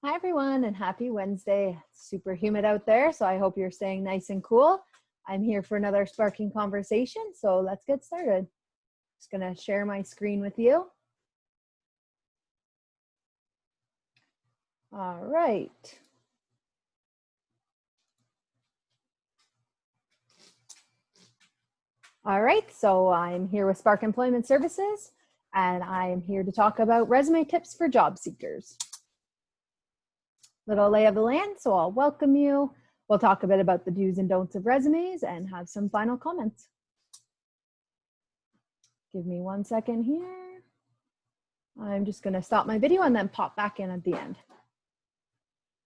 Hi everyone and happy Wednesday. It's super humid out there, so I hope you're staying nice and cool. I'm here for another sparking conversation, so let's get started. Just gonna share my screen with you. All right. All right, so I'm here with Spark Employment Services, and I am here to talk about resume tips for job seekers. Little lay of the land, so I'll welcome you. We'll talk a bit about the do's and don'ts of resumes and have some final comments. Give me 1 second here. I'm just going to stop my video and then pop back in at the end.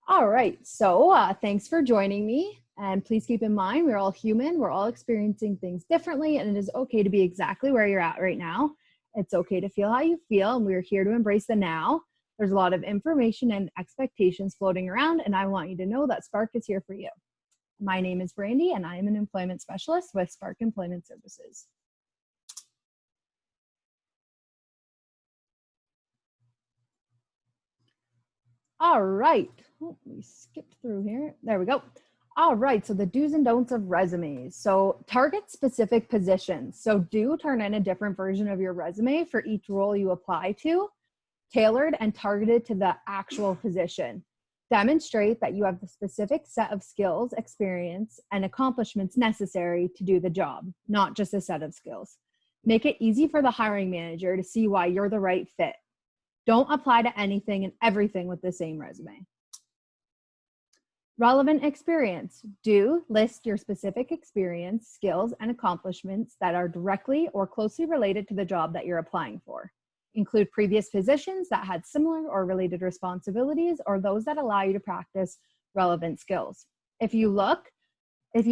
All right, so thanks for joining me. And please keep in mind, we're all human. We're all experiencing things differently, and it is okay to be exactly where you're at right now. It's okay to feel how you feel, and we're here to embrace the now. There's a lot of information and expectations floating around, and I want you to know that Spark is here for you. My name is Brandi, and I am an employment specialist with Spark Employment Services. All right, we skipped through here. There we go. All right, so the do's and don'ts of resumes. So target specific positions. So do turn in a different version of your resume for each role you apply to, tailored and targeted to the actual position. Demonstrate that you have the specific set of skills, experience, and accomplishments necessary to do the job, not just a set of skills. Make it easy for the hiring manager to see why you're the right fit. Don't apply to anything and everything with the same resume. Relevant experience. Do list your specific experience, skills, and accomplishments that are directly or closely related to the job that you're applying for. Include previous positions that had similar or related responsibilities or those that allow you to practice relevant skills. If you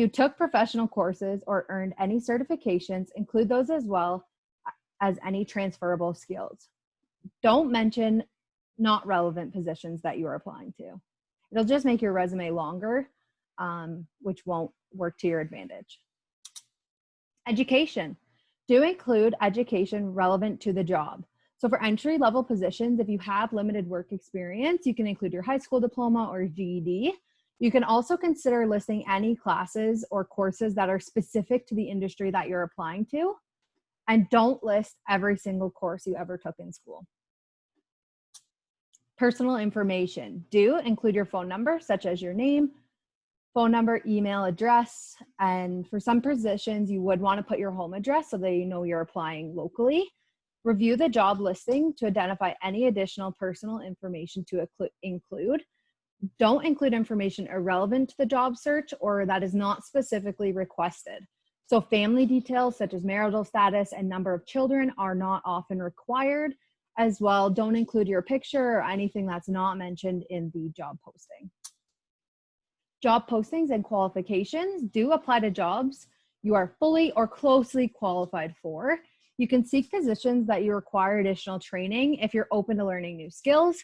took professional courses or earned any certifications, include those as well as any transferable skills. Don't mention not relevant positions that you're applying to. It'll just make your resume longer, which won't work to your advantage. Education. Do include education relevant to the job. So for entry-level positions, if you have limited work experience, you can include your high school diploma or GED. You can also consider listing any classes or courses that are specific to the industry that you're applying to. And don't list every single course you ever took in school. Personal information. Do include your phone number, such as your name, phone number, email address, and for some positions, you would want to put your home address so they know you're applying locally. Review the job listing to identify any additional personal information to include. Don't include information irrelevant to the job search or that is not specifically requested. So family details such as marital status and number of children are not often required. As well, don't include your picture or anything that's not mentioned in the job posting. Job postings and qualifications. Do apply to jobs you are fully or closely qualified for. You can seek positions that you require additional training if you're open to learning new skills.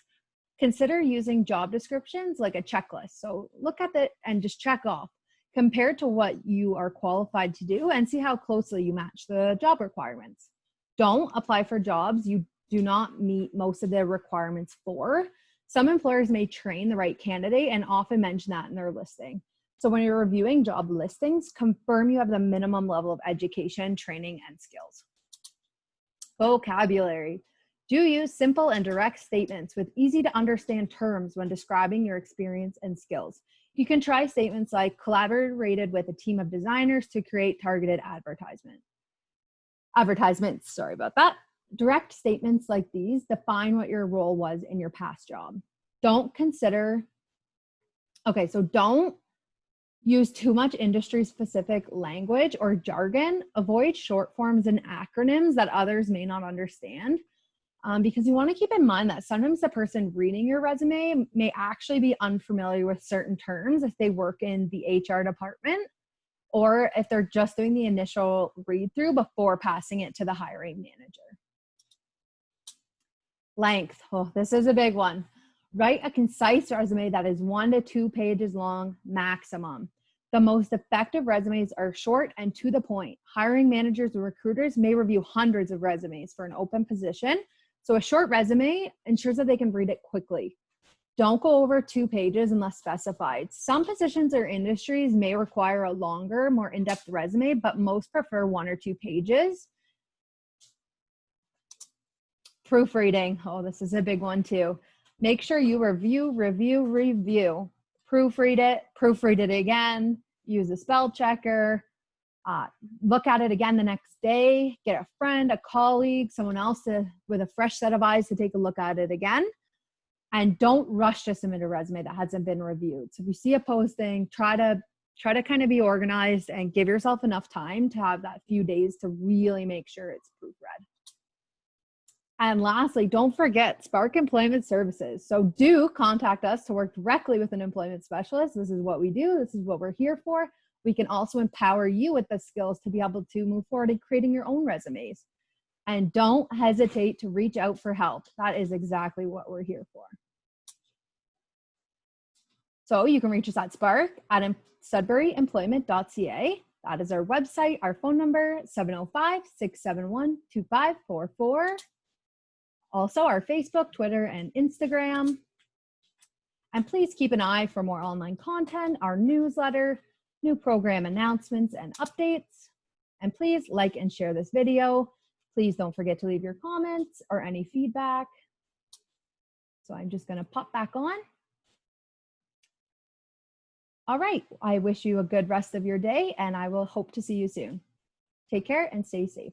Consider using job descriptions like a checklist. So look at it and just check off compared to what you are qualified to do and see how closely you match the job requirements. Don't apply for jobs you do not meet most of the requirements for. Some employers may train the right candidate and often mention that in their listing. So when you're reviewing job listings, confirm you have the minimum level of education, training, and skills. Vocabulary. Do use simple and direct statements with easy to understand terms when describing your experience and skills. You can try statements like collaborated with a team of designers to create targeted advertisements. Sorry about that. Direct statements like these define what your role was in your past job. Don't use too much industry-specific language or jargon. Avoid short forms and acronyms that others may not understand because you want to keep in mind that sometimes the person reading your resume may actually be unfamiliar with certain terms if they work in the HR department or if they're just doing the initial read-through before passing it to the hiring manager. Length. Oh, this is a big one. Write a concise resume that is 1 to 2 pages long maximum. The most effective resumes are short and to the point. Hiring managers and recruiters may review hundreds of resumes for an open position, so a short resume ensures that they can read it quickly. Don't go over 2 pages unless specified. Some positions or industries may require a longer, more in-depth resume, but most prefer 1 or 2 pages. Proofreading. Oh, this is a big one too. Make sure you review. Proofread it again, use a spell checker, look at it again the next day, get a friend, a colleague, someone else with a fresh set of eyes to take a look at it again. And don't rush to submit a resume that hasn't been reviewed. So if you see a posting, try to kind of be organized and give yourself enough time to have that few days to really make sure it's proofread. And lastly, don't forget Spark Employment Services. So do contact us to work directly with an employment specialist. This is what we do. This is what we're here for. We can also empower you with the skills to be able to move forward in creating your own resumes. And don't hesitate to reach out for help. That is exactly what we're here for. So you can reach us at spark@sudburyemployment.ca. That is our website, our phone number, 705-671-2544. Also our Facebook, Twitter, and Instagram. And please keep an eye for more online content, our newsletter, new program announcements and updates. And please like and share this video. Please don't forget to leave your comments or any feedback. So I'm just going to pop back on. All right, I wish you a good rest of your day, and I will hope to see you soon. Take care and stay safe.